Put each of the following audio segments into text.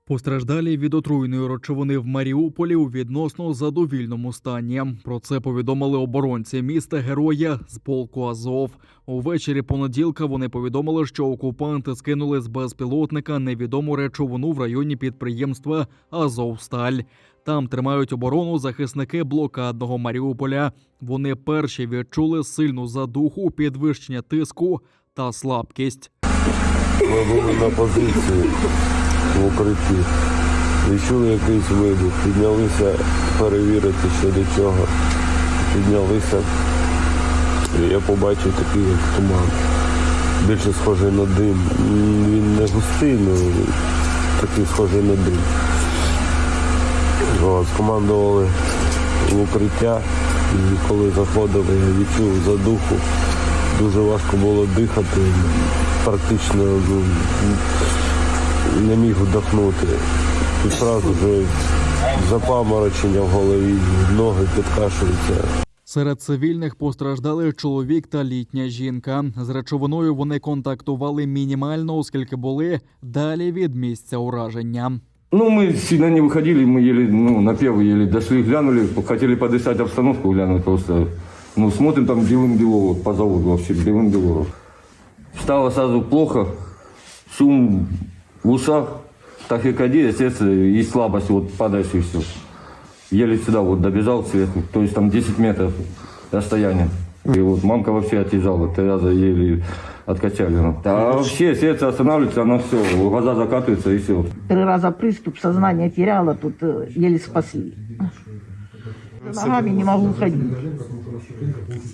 Постраждалі від отруйної речовини в Маріуполі у відносно задовільному стані. Про це повідомили оборонці міста-героя з полку Азов. Увечері понеділка вони повідомили, що окупанти скинули з безпілотника невідому речовину в районі підприємства «Азовсталь». Там тримають оборону захисники блокадного Маріуполя. Вони перші відчули сильну задуху, підвищення тиску та слабкість. Ми були на позиції в укритті. Відчули якийсь вибух. Піднялися перевірити, що до чого. Піднялися. І я побачив такий як туман. Більше схожий на дим. Він не густий, але такий схожий на дим. Скомандували в укриття. І коли заходили, я відчув задуху. Дуже важко було дихати. Практично не міг вдохнути. І одразу вже запаморочення в голові, ноги підкашуються. Серед цивільних постраждали чоловік та літня жінка. З речовиною вони контактували мінімально, оскільки були далі від місця ураження. Мы сильно не выходили, мы еле, напевы еле дошли, глянули, хотели подышать обстановку, глянуть просто. Смотрим, там белым-бело, по заводу вообще, белым-бело. Стало сразу плохо, шум в ушах, тахикардия, сердце и слабость, падаешь и все. Еле сюда добежал сверху, то есть там 10 метров расстояние. И мамка вообще отъезжала, 3 раза еле откачали. А вообще сердце останавливается, оно все, глаза закатываются и все. 3 раза приступ, сознание теряла, тут еле спасли. Ногами не могу ходить.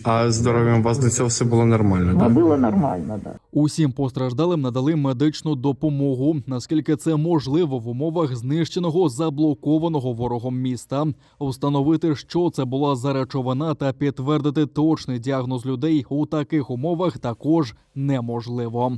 А здоров'ям у вас до цього все було нормально, так? Було нормально, так. Усім постраждалим надали медичну допомогу, наскільки це можливо в умовах знищеного, заблокованого ворогом міста. Встановити, що це була за речовина, та підтвердити точний діагноз людей у таких умовах також неможливо.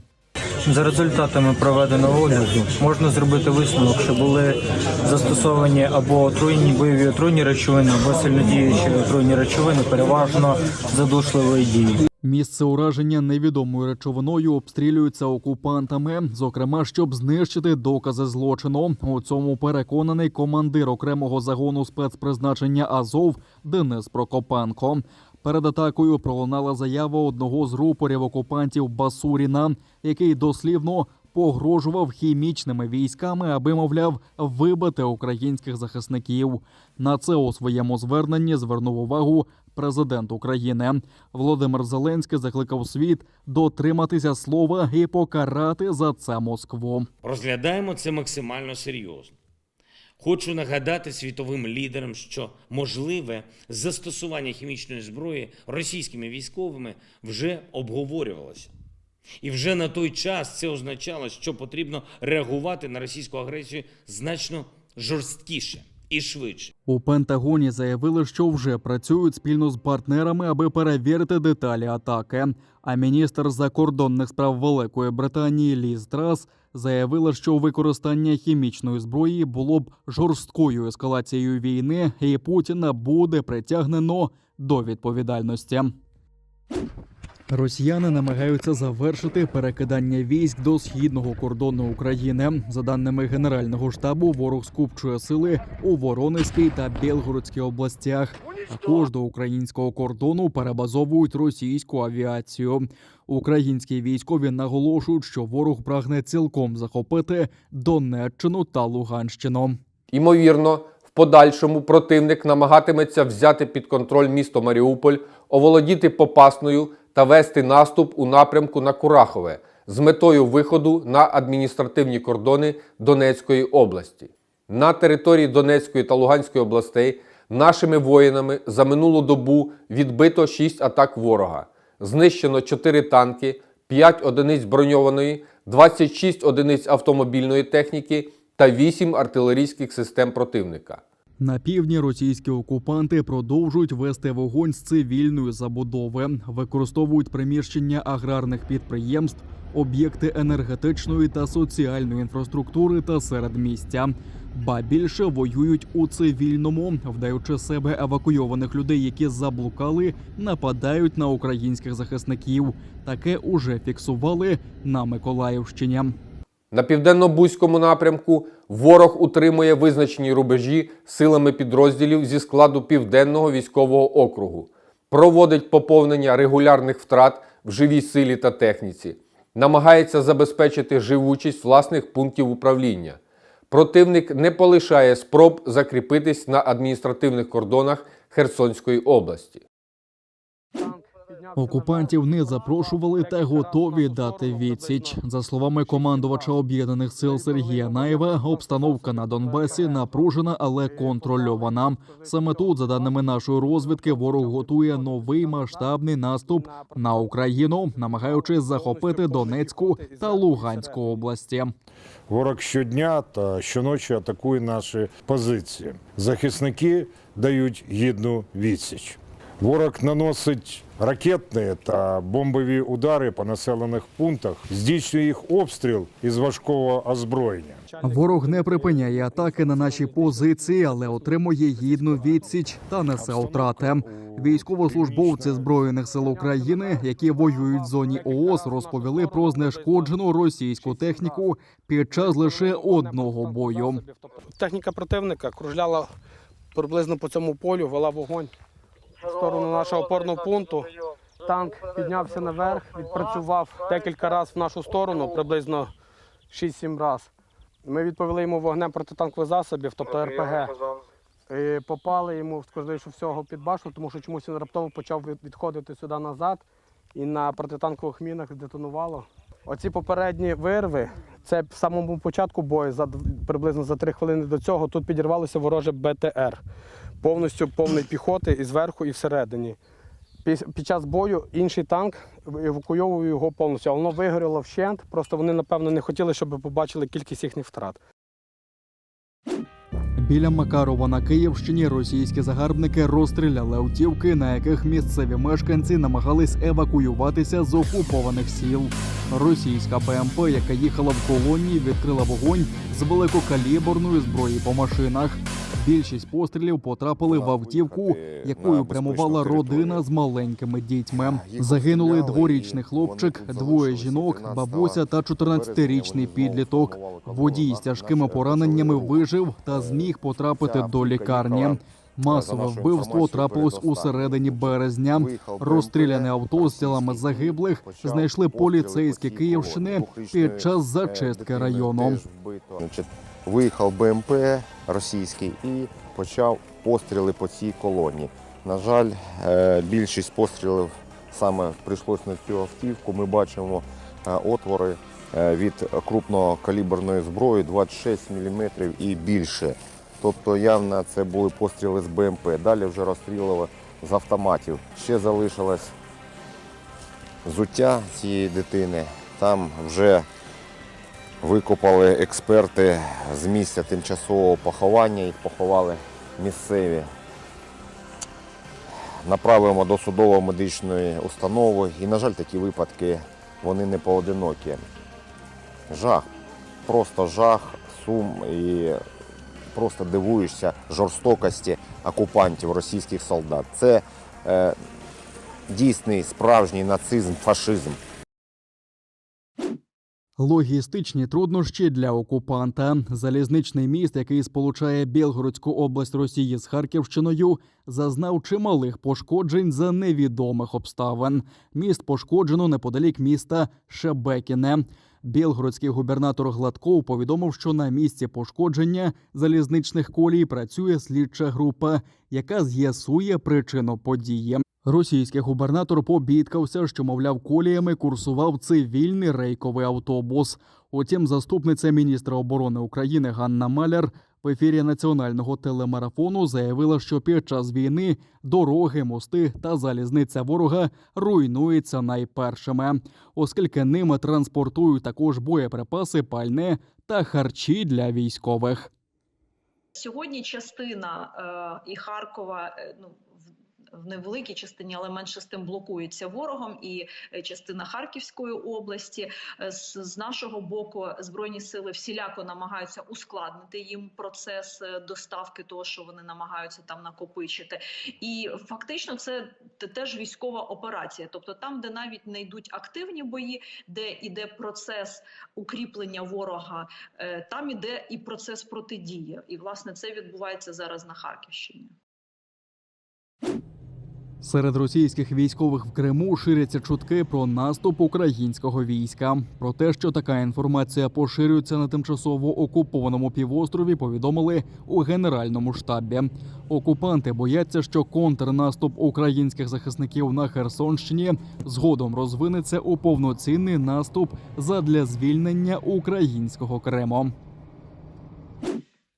За результатами проведеного огляду можна зробити висновок, що були застосовані або отруйні бойові отруйні речовини, або сильнодіючі отруйні речовини, переважно задушливої дії. Місце ураження невідомою речовиною обстрілюється окупантами, зокрема, щоб знищити докази злочину. У цьому переконаний командир окремого загону спецпризначення «Азов» Денис Прокопенко. Перед атакою пролунала заява одного з рупорів окупантів Басуріна, який дослівно погрожував хімічними військами, аби, мовляв, вибити українських захисників. На це у своєму зверненні звернув увагу президент України. Володимир Зеленський закликав світ дотриматися слова і покарати за це Москву. Розглядаємо це максимально серйозно. Хочу нагадати світовим лідерам, що можливе застосування хімічної зброї російськими військовими вже обговорювалося. І вже на той час це означало, що потрібно реагувати на російську агресію значно жорсткіше і швидше. У Пентагоні заявили, що вже працюють спільно з партнерами, аби перевірити деталі атаки. А міністр закордонних справ Великої Британії Ліз Трас заявила, що використання хімічної зброї було б жорсткою ескалацією війни, і Путіна буде притягнено до відповідальності. Росіяни намагаються завершити перекидання військ до східного кордону України. За даними Генерального штабу, ворог скупчує сили у Воронезькій та Білгородській областях. Також до українського кордону перебазовують російську авіацію. Українські військові наголошують, що ворог прагне цілком захопити Донеччину та Луганщину. Ймовірно, в подальшому противник намагатиметься взяти під контроль місто Маріуполь, оволодіти Попасною та вести наступ у напрямку на Курахове з метою виходу на адміністративні кордони Донецької області. На території Донецької та Луганської областей нашими воїнами за минулу добу відбито 6 атак ворога. Знищено 4 танки, 5 одиниць броньованої, 26 одиниць автомобільної техніки та 8 артилерійських систем противника. На півдні російські окупанти продовжують вести вогонь з цивільної забудови, використовують приміщення аграрних підприємств, об'єкти енергетичної та соціальної інфраструктури та середмістя. Ба більше воюють у цивільному, вдаючи себе евакуйованих людей, які заблукали, нападають на українських захисників. Таке уже фіксували на Миколаївщині. На південно-бузькому напрямку ворог утримує визначені рубежі силами підрозділів зі складу Південного військового округу, проводить поповнення регулярних втрат в живій силі та техніці, намагається забезпечити живучість власних пунктів управління. Противник не полишає спроб закріпитись на адміністративних кордонах Херсонської області. Окупантів не запрошували та готові дати відсіч. За словами командувача Об'єднаних сил Сергія Наєва, обстановка на Донбасі напружена, але контрольована. Саме тут, за даними нашої розвідки, ворог готує новий масштабний наступ на Україну, намагаючись захопити Донецьку та Луганську області. Ворог щодня та щоночі атакує наші позиції. Захисники дають гідну відсіч. Ворог наносить ракетні та бомбові удари по населених пунктах, здійснює їх обстріл із важкого озброєння. Ворог не припиняє атаки на наші позиції, але отримує гідну відсіч та несе втрати. Військовослужбовці Збройних сил України, які воюють в зоні ООС, розповіли про знешкоджену російську техніку під час лише одного бою. Техніка противника кружляла приблизно по цьому полю, вела вогонь в сторону нашого опорного пункту. Танк піднявся наверх, відпрацював декілька разів в нашу сторону, приблизно 6-7 разів. Ми відповіли йому вогнем протитанкових засобів, тобто РПГ. І попали йому, скоріше всього, під башню, тому що чомусь він раптово почав відходити сюди назад і на протитанкових мінах детонувало. Оці попередні вирви, це в самому початку бою, приблизно за 3 хвилини до цього, тут підірвалося вороже БТР. Повністю повний піхоти і зверху, і всередині. Під час бою інший танк евакуйовував його повністю, а воно вигоріло вщент, просто вони, напевно, не хотіли, щоб побачили кількість їхніх втрат. Біля Макарова на Київщині російські загарбники розстріляли автівки, на яких місцеві мешканці намагались евакуюватися з окупованих сіл. Російська БМП, яка їхала в колоні, відкрила вогонь з великокаліберної зброї по машинах. Більшість пострілів потрапили в автівку, якою прямувала родина з маленькими дітьми. Загинули 2-річний хлопчик, 2 жінок, бабуся та 14-річний підліток. Водій з тяжкими пораненнями вижив та зміг потрапити до лікарні. Масове вбивство трапилось у середині березня. Розстріляне авто з тілами загиблих знайшли поліцейські Київщини під час зачистки району. Виїхав БМП російський і почав постріли по цій колоні. На жаль, більшість пострілів саме прийшлось на цю автівку. Ми бачимо отвори від крупнокаліберної зброї 26 мм і більше. Тобто явно це були постріли з БМП. Далі вже розстрілювали з автоматів. Ще залишилось взуття цієї дитини. Там вже викопали експерти з місця тимчасового поховання, їх поховали місцеві. Направимо до судово-медичної установи. І, на жаль, такі випадки, вони не поодинокі. Жах, просто жах, сум і просто дивуєшся жорстокості окупантів, російських солдат. Це дійсний справжній нацизм, фашизм. Логістичні труднощі для окупанта. Залізничний міст, який сполучає Білгородську область Росії з Харківщиною, зазнав чималих пошкоджень за невідомих обставин. Міст пошкоджено неподалік міста Шебекіне. Білгородський губернатор Гладков повідомив, що на місці пошкодження залізничних колій працює слідча група, яка з'ясує причину події. Російський губернатор побідкався, що, мовляв, коліями курсував цивільний рейковий автобус. Утім, заступниця міністра оборони України Ганна Маляр в ефірі національного телемарафону заявила, що під час війни дороги, мости та залізниця ворога руйнуються найпершими, оскільки ними транспортують також боєприпаси, пальне та харчі для військових. Сьогодні частина і Харкова, в невеликій частині, але менше з тим блокується ворогом, і частина Харківської області. З нашого боку Збройні сили всіляко намагаються ускладнити їм процес доставки того, що вони намагаються там накопичити. І фактично це теж військова операція. Тобто там, де навіть не йдуть активні бої, де йде процес укріплення ворога, там іде і процес протидії. І, власне, це відбувається зараз на Харківщині. Серед російських військових в Криму ширяться чутки про наступ українського війська. Про те, що така інформація поширюється на тимчасово окупованому півострові, повідомили у Генеральному штабі. Окупанти бояться, що контрнаступ українських захисників на Херсонщині згодом розвинеться у повноцінний наступ задля звільнення українського Криму.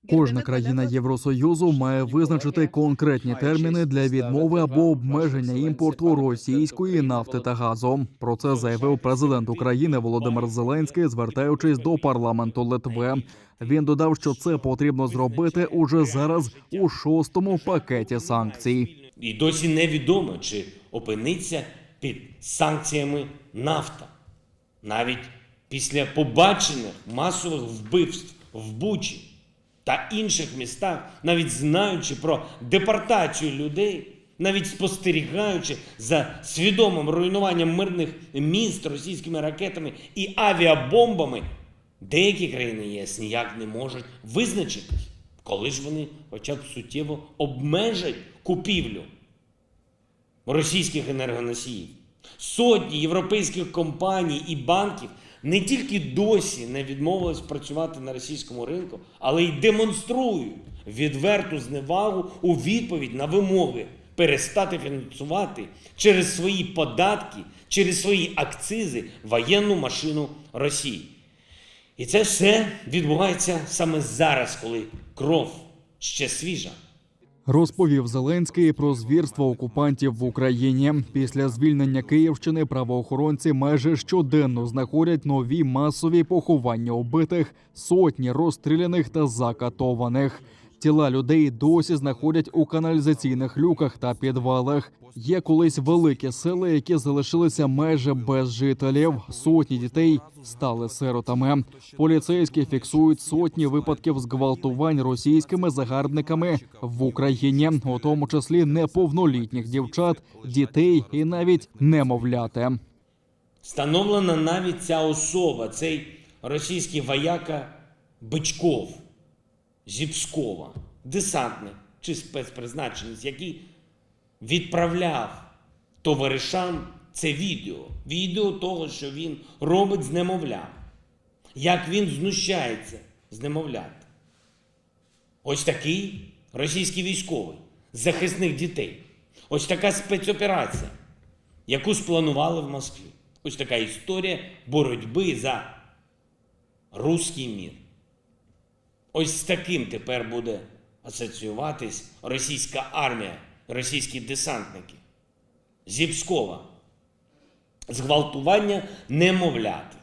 Кожна країна Євросоюзу має визначити конкретні терміни для відмови або обмеження імпорту російської нафти та газу. Про це заявив президент України Володимир Зеленський, звертаючись до парламенту Литви. Він додав, що це потрібно зробити уже зараз у 6-му пакеті санкцій. І досі невідомо, чи опиниться під санкціями нафта. Навіть після побачених масових вбивств в Бучі та інших містах, навіть знаючи про депортацію людей, навіть спостерігаючи за свідомим руйнуванням мирних міст російськими ракетами і авіабомбами, деякі країни ЄС ніяк не можуть визначитись, коли ж вони хоча б суттєво обмежать купівлю російських енергоносіїв. Сотні європейських компаній і банків не тільки досі не відмовились працювати на російському ринку, але й демонструють відверту зневагу у відповідь на вимоги перестати фінансувати через свої податки, через свої акцизи воєнну машину Росії. І це все відбувається саме зараз, коли кров ще свіжа. Розповів Зеленський про звірство окупантів в Україні. Після звільнення Київщини правоохоронці майже щоденно знаходять нові масові поховання убитих, сотні розстріляних та закатованих. Тіла людей досі знаходять у каналізаційних люках та підвалах. Є колись великі села, які залишилися майже без жителів. Сотні дітей стали сиротами. Поліцейські фіксують сотні випадків зґвалтувань російськими загарбниками в Україні, у тому числі неповнолітніх дівчат, дітей і навіть немовляти. Встановлена навіть ця особа, цей російський вояка Бичков зі Пскова, десантник чи спецпризначенець, який відправляв товаришам це відео того, що він робить з немовлям, як він знущається з немовлят. Ось такий російський військовий, захисник дітей. Ось така спецоперація, яку спланували в Москві. Ось така історія боротьби за руський мір. Ось з таким тепер буде асоціюватись російська армія, російські десантники. Зі Пскова. Зґвалтування немовлят.